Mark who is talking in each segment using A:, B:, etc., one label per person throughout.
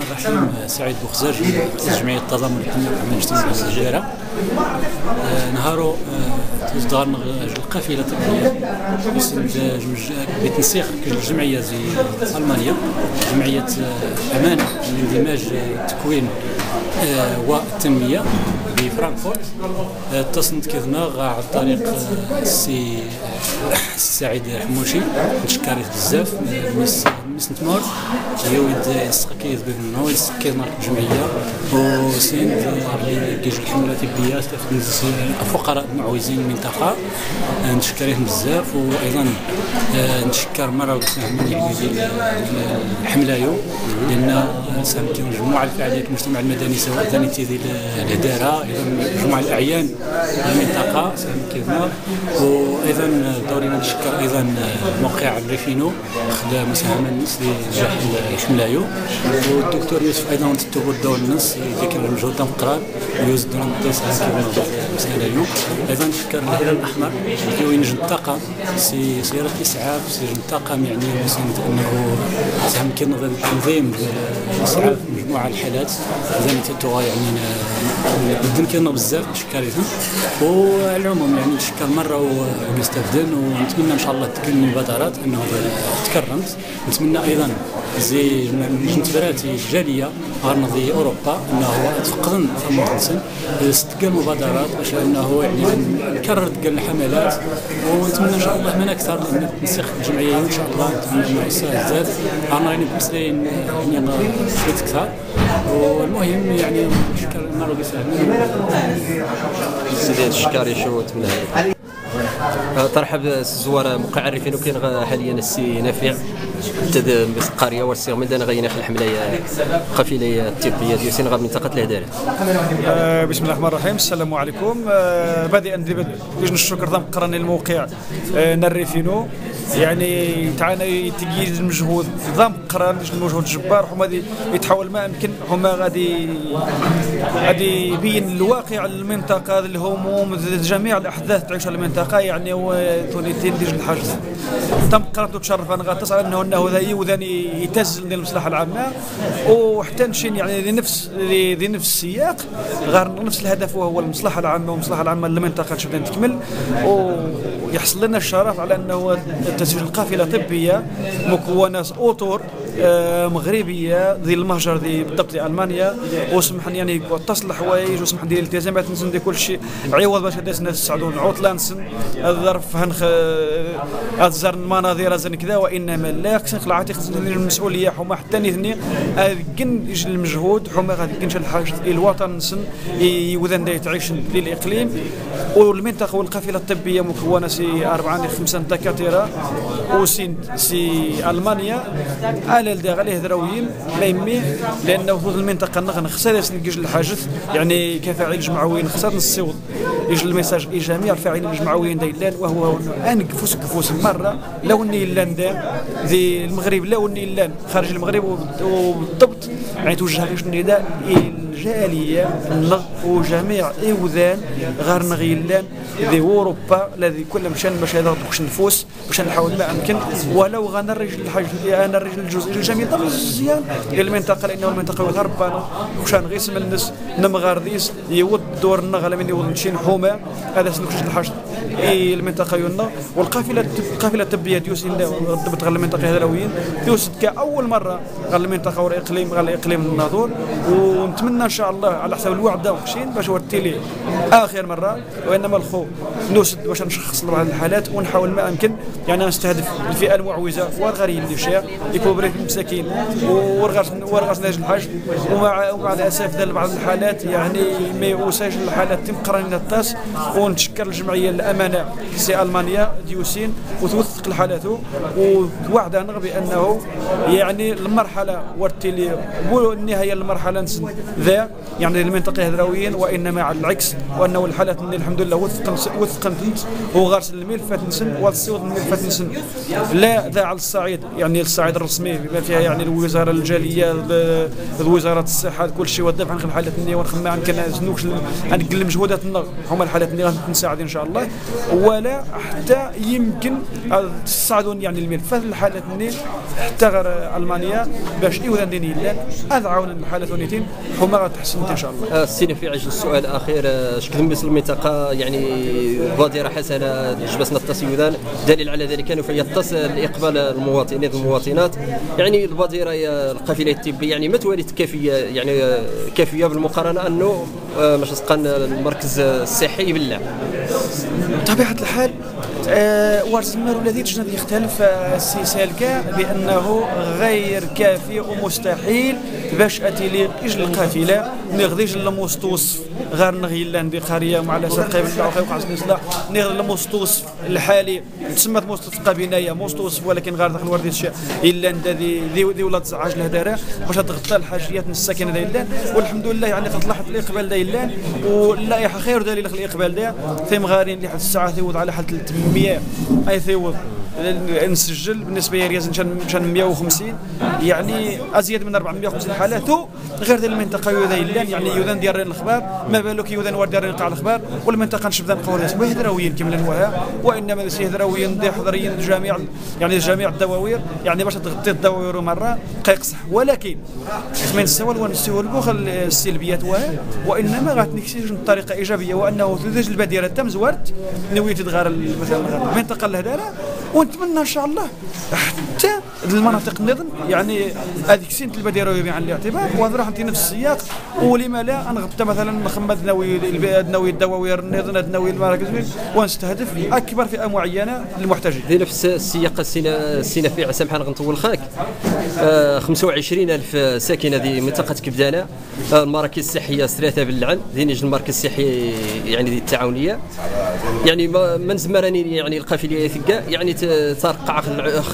A: الرحمن الرحيم. سعيد بوخزاج رئيس جمعية التضامن الدولي والعمل الاجتماعي في الجزائر. نهارو تصدر القافلة الطبية بتنسيق الجمعية زي ألمانيا، جمعية أمان للاندماج التكوين والتنمية بفرانكفورت. اتصلت كذنا عن طريق السي سعيد حموشي، نشكره بزاف مس نتمر يود يسقيد بمنو يسقيد مارك الجمعيه وسين كيجي الحمله الطبيه تفنز الفقراء المعوزين المنطقه. نشكرهم بزاف، وايضا نشكر مره وسهمني ديال الحمله لان ساهم كاين مجموعه الفعاليات المجتمع المدني سواء ثاني ديال الاداره، ايضا مجموعه الاعيان المنطقه ساهم كذا. وايضا دورنا نشكر ايضا موقع ريفينو خدا مساهمه الناس لنجاح الحملايو، والدكتور يوسف ايضا تتوب الدور الناس اللي كان مجهود مقران ويوزد لنا المساله اليوم. ايضا نشكر الهلال الاحمر اللي ينجم الطاقم سياره الاسعاف سير الطاقم، يعني انه ساهم كاين تنظيم اسعاف مجموعه الحالات زي تتوغا، يعني بدن كاين بزاف نشكرهم. وعلى العموم يعني نشكر مره ونستبدل، ونتمنى ان شاء الله تكون المبادرات انه تكرمت. نتمنى ايضا زي المتبرات الجاليه غنضي اوروبا انه تفقدن ثم تنسن تلقى المبادرات باش انه يعني نكرر تلقى الحملات، ونتمنى ان شاء الله من اكثر لان تنسيق الجمعيه ان شاء الله نتمنى المؤسسه الزاد انا راني مسرين يعني شويه اكثر. والمهم يعني نشكر النار
B: سيدي الشكاري شو تمنى ترحب الزوار موقع ريفينو. كاين حاليا السي نافع القريه والسي من دانا غينا في الحمله قافله الطبيه ديال سينغال منطقه الهداره.
C: بسم الله الرحمن الرحيم. السلام عليكم. بادئا باش نشكر ضم قرن الموقع نريفينو، يعني تعانا تجيز المجهود ضم قرن المجهود الجبار، هما يتحول ما يمكن هما غادي يبين الواقع المنطقه الهموم جميع الاحداث تعيشها المنطقه، يعني ثنيتين ديال الحاجز تم قررت تشرف انا غاتصل انه ذا وذاني يتز للمصلحه العامه، وحتى نشين يعني لنفس السياق غير نفس الهدف وهو المصلحه العامه، والمصلحه العامه للمنطقه تبدا تكمل. ويحصل لنا الشرف على انه تسجيل القافله طبيه مكونه اطر مغربيه ذي المهجر ذي بالضبط ذي المانيا، وسمح يعني تصل حوايج وسمح ندير الالتزامات نسن دي كل شيء عوض باش الناس نسعدوا العطله نسن الظرف هنخ الزر المناظر زين كذا، وانما لا خصنا خلعاتي خصنا المسؤوليه حما حتى نثني كن يجي المجهود حما غادي كنش الحاجه الوطن نسن يوذن دا تعيش للاقليم والمنطقه. والقافله الطبيه مكونه سي 4 5 دكاتره سي المانيا على الداخل هذراويين ما يمي، لانه في المنطقه نغن خسر نلقيش الحاجث يعني كفاعل جمعويين خسر نصيوض يجي الميساج لجميع الفاعلين الجمعويين دايلان، وهو ان كفوس مره لو اني لان ذي المغرب لو اني لان خارج المغرب، وبالضبط يعني توجه ليش النداء الجاليه وجميع ايوذان غير نغيلان ذي اوروبا الذي كل مشان باش يضربوش النفوس باش نحاول ما امكن، ولو غنرج الحاج انا الرجل الجزء الجميل مزيان ديال المنطقه، لانه المنطقه هربانه وشان غيسم الناس نمغارديس يود دور النغله من يود نشين حومه هذا سنكش الحاج المنطقه يونا. والقافله الطبيه ديوسين ضبط غير المنطقه هذراويين ديوس كاول مره غير المنطقه والاقليم غير الاقليم الناظور، ونتمنى ان شاء الله على حسب الوعد دا وخشين باش ورتيلي اخر مره، وانما الخو نوسد باش نشخص بعض الحالات ونحاول ما امكن يعني نستهدف الفئه المعوزه والغريب اللي شاع يكوبريت المساكين ورغاس ناجي الحاج. ومع الاسف بعض الحالات يعني ما يوساش الحالات تم قرنين الطاس، ونتشكر الجمعيه الامانه سي المانيا ديوسين وتوثق الحالات ووعدنا بانه يعني المرحله ورتيلي النهايه المرحله ذا يعني المنطقه هذراويين، وانما على العكس وانه الحالات الحمد لله وثقا وغارس الملفات نسن والصوت الملفات نسن لا ذا على الصعيد يعني الصعيد الرسمي بما فيها يعني الوزاره الجاليه وزاره الصحه كل شيء والذبح عن الحالات النيه ونخمع يمكن نقل مجهوداتنا هما الحالات اللي غنساعد ان شاء الله، ولا حتى يمكن تصعدون يعني الملف الحالات اللي حتى غير المانيا باش ايوان ديني لان هذا عاون الحالات ونيتين هما غتحسن ان شاء الله.
B: السيني في عجل السؤال الاخير، شكل مثل المنطقه يعني بادره حسنه جبسنا التسيودان دليل على ذلك انه يتصل اقبال المواطنين والمواطنات، يعني البادره القافله الطبيه يعني ما توالت كافيه يعني كافيه بالمقارنه انه باش تقن المركز الصحي بالله.
C: بطبيعه الحال وارزمر الذي تجد يختلف السيسال كاع بانه غير كافي ومستحيل باش اتي اجل القافله نغديش المستوصف غير نغيلا ندير قريه مع على سقيب نتاعو خير وقع الاصلاح نغير المستوصف الحالي تسمى مستوصف بنايه مستوصف ولكن غير داخل ورديه الشيء الا ذي ولاد زعاج الهداره باش تغطى الحاجيات الساكنه ديالان، والحمد لله يعني طلعت الاقبال ديالان واللائحه خير دليل الاقبال ديال ثم غارين لحد الساعه ثيوض على حد 300 اي ثيوض نسجل بالنسبه لي رياض كان 150 يعني ازيد من 450 حاله غير ديال المنطقه يودان يعني يودان ديال الاخبار ما بالك يودان ورد ديال قاع الاخبار والمنطقه نشبدا نقول اسمه هدراويين كامل نواها وانما هدراويين دي حضريين الجميع يعني جميع الدواوير يعني باش تغطي الدواوير مره قيقصح ولكن من السوال ونسيو البخل السلبيات وانما غتنكسج بطريقه ايجابيه وانه تزوج البديره تم زوارت نويت تغار مثلا المنطقه الهداره ونتمنى ان شاء الله حتى المناطق النظم يعني هذيك سنه البديره على الاعتبار وراح نتي نفس السياق ولما لا نغطى مثلا نخمد نووي الدواوير النظم نووي المراكز ونستهدف اكبر فئه معينه للمحتاجين.
B: في نفس السياق السينافي سامحنا غنطول خاك 25000 ساكنه دي منطقه كبدانه، المراكز الصحيه 3 باللعن ذي المركز الصحي يعني دي التعاونيه يعني من زمراني يعني القافله ثقه يعني ترقع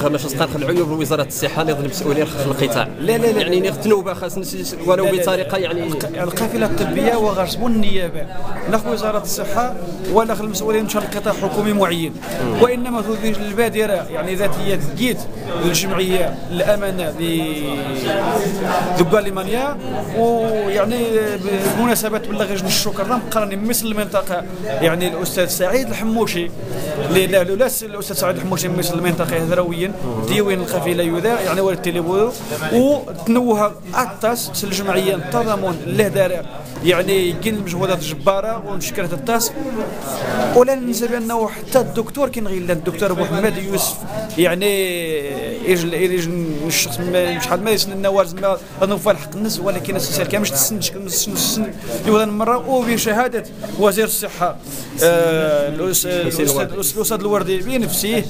B: باش تسقط العيوب وزاره الصحه اللي المسؤولين في القطاع.
C: لا
B: يعني نغتنوا خاص ولو بطريقه يعني
C: القافله الطبيه وغرسبوا النيابه ناخذ وزاره الصحه ولا المسؤولين مشان القطاع الحكومي معين وانما تدير البادره يعني ذاتيه جيت الجمعيه الامانه ذو المانيا ويعني بمناسبه بلغ الشكر مقرني مثل المنطقه يعني الاستاذ سعيد الحموشي لا الاستاذ سعيد الحموشي مثل المنطقه هذرويين ديوين القافله يوذا يعني ولد تيليبو وتنوها الطاس الجمعيه التضامن الهداره يعني كاين المجهودات الجباره ونشكرت الطاس ولا ننسى بانه حتى الدكتور كاين غير الدكتور ابو محمد يوسف يعني يجل الشخص شحال ما يسن النواز ما نوفى الحق الناس ولكن السياسه كامل تسن يوذا مره وبشهاده وزير الصحه الاستاذ الوردي بنفسه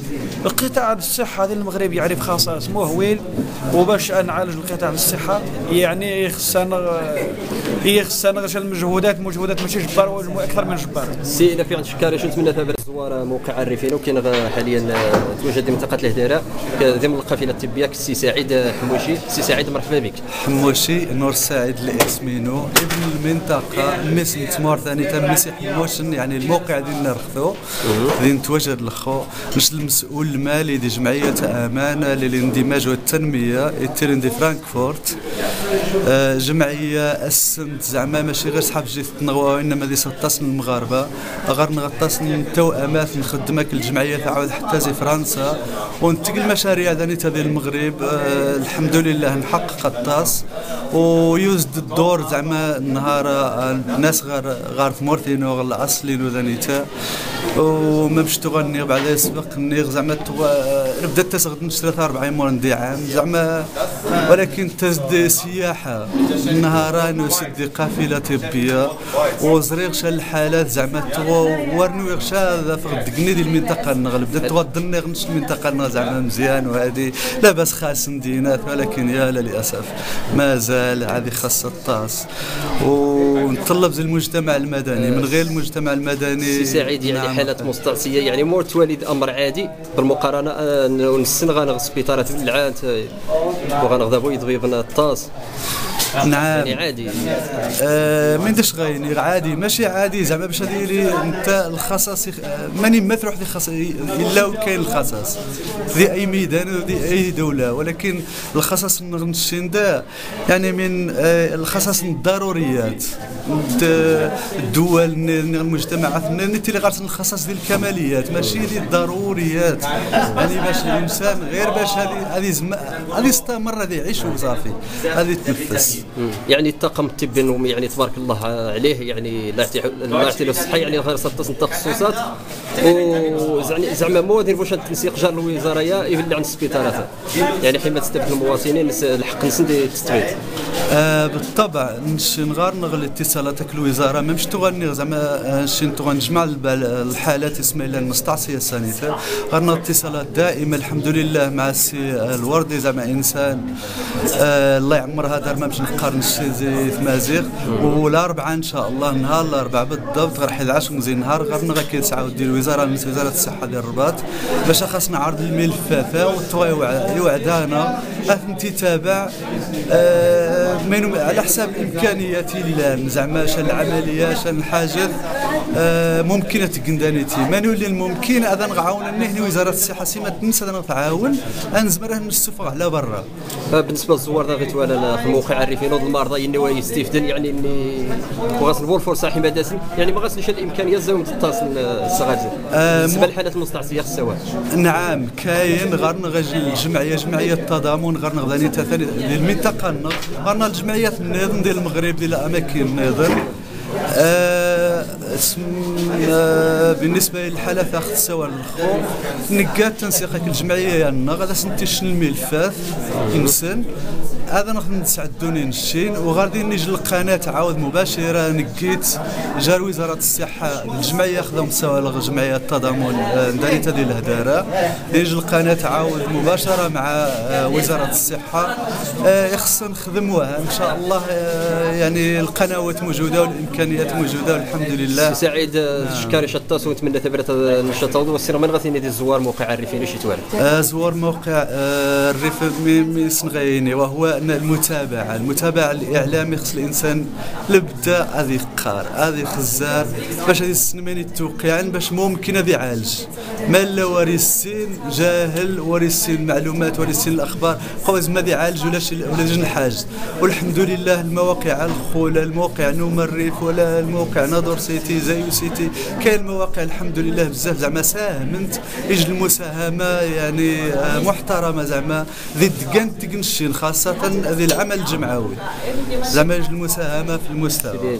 C: القطاع الصحه ديال المغرب يعرف خصائص مهول وباش نعالج القطاع الصحه يعني خصنا المجهودات ماشي جبار اكثر من جبار.
B: سي الا في عندك شكاره شو نتمنى ثابت زوار موقع عرفين وكاين حاليا توجد منطقه الهداره ضمن القافله الطبيه السي سعيد حموشي. سي سعيد مرحبا بك.
D: حموشي نور سعيد الاسمينو ابن المنطقه مثل تمور ثاني تمسي حموشن يعني الموقع ديالنا رخثو غادي نتواجد الخو مش المسؤول المالي دي جمعيه امانه للاندماج والتنميه الترند دي فرانكفورت جمعيه اسمت زعما ماشي غير صحاب جيت تنغوا وانما دي 16 المغاربه غير نغطاسن التوامات نخدمك الجمعيه تعاود حتى زي فرنسا ونتقل المشاريع ذانيتا ديال المغرب الحمد لله نحقق الطاس ويوزد الدور زعما النهار الناس غير في مورتينو غير الاصلين وذانيتا وما باش تغني بعد يسبق نيغ زعما بدات تسغد 3-4 مورن دي عام زعما ولكن تزد سياحه النهاران وسد قافله طبيه وزريغ الحالات زعما ورني غشا هذا فقد دقني ديال المنطقه نغلب بدات تغضني غنش المنطقه زعما مزيان وهذه لا باس خاص ندينات ولكن يا للاسف ما زال هذه خاصه الطاس ونطلب زي المجتمع المدني من غير المجتمع المدني.
B: سي سعيد يعني نعم. حالات مستعصيه يعني مور توالد امر عادي بالمقارنه ونسن غنغ سبيطارات العاد وغنغضبوا يضربنا الطاس
D: نعم
B: يعني عادي.
D: ما نديرش غايني عادي ماشي عادي زعما باش ديري انت الخصاص ماني مثل واحد الخصاص الا كاين الخصاص في اي ميدان ودي اي دوله، ولكن الخصاص نغنشين دا يعني من الخصاص الضروريات الدول المجتمعات نتي اللي غارت الخصاص ديال الكماليات ماشي ديال الضروريات، يعني باش الانسان غير باش هذه يستمر هذه يعيش وصافي هذه يتنفس.
B: يعني الطاقم الطبي يعني تبارك الله عليه يعني لا يعطي له الصحه يعني غير التخصصات وزعما مواد واش التنسيق جار الوزاره يولي عند السبيطارات يعني حما تستافد المواطنين الحق نسندي تستفيد.
D: بالطبع نغار نغلي اتصالاتك الوزاره ما مش تغني زعما نجمع الحالات اسماعيليه المستعصيه السانيتير غارنا اتصالات دائمه الحمد لله مع السي الوردي زعما انسان الله يعمرها دار ما باش نقارن الشي زيت مازيغ والاربعاء ان شاء الله نهار الاربعاء بالضبط غير 11 مزيان نهار غير كيتسعاو ديال الوزاره من وزاره الصحه ديال الرباط باش خاصنا عرض الملفات والطوي يوعدانا تتابع على حساب امكانياتي اللان زعما شان العمليه شان الحاجات ممكنه تقندانيتي ما نولي الممكن هذا نعاون نهني وزاره الصحه سيما تنسى نتعاون انزمره نستفغ على برا.
B: بالنسبه للزوار ضغط ولا في الموقع عارفين المرضى انه يستفدن يعني اني وغسل الفرصه حما داسن يعني ما غسلش الامكانيات زاويه تتصل الصغار بالنسبه للحالات المستعصيه خصها.
D: نعم كاين غير نغجل جمعيه التضامن غير نغداني ثاني ديال المنطقه غير الجمعيات النظام ديال المغرب ديال الاماكن النظام بالنسبه للحالات خصها الخوف نقات تنسيقك الجمعيه يعني غادا سنتيش الملفات يمسن هذا نخدم نسعدوني نشين وغادي نجي للقناه عاود مباشره نقيت جار وزاره الصحه الجمعيه خدم سوا جمعيه التضامن داريتها ديال الهداره نجي للقناه عاود مباشره مع وزاره الصحه خصنا نخدموها ان شاء الله يعني القنوات موجوده والامكانيات موجوده والحمد لله.
B: سعيد شكاري شطاس ونتمنى ثبات النشاط والسير من غادي ندير الزوار موقع الريفين شي توالد
D: زوار موقع الريف ميسنغيني وهو المتابعه الاعلامي خص الانسان لبدا هذه قار هذه خزار باش هذه السنماني التوقيع باش ممكن هذه يعالج ما لا وريسين جاهل وريسين معلومات وريسين الاخبار قوز ما يعالج ولا الحاج والحمد لله المواقع الخوله الموقع نوم الريف ولا الموقع نادور سيتي زايو سيتي كاين المواقع الحمد لله بزاف زعما ساهمت يجي المساهمه يعني محترمه زعما ذي دقان تقنشين خاصه هذه العمل الجمعوي زعما المساهمه في المستوى.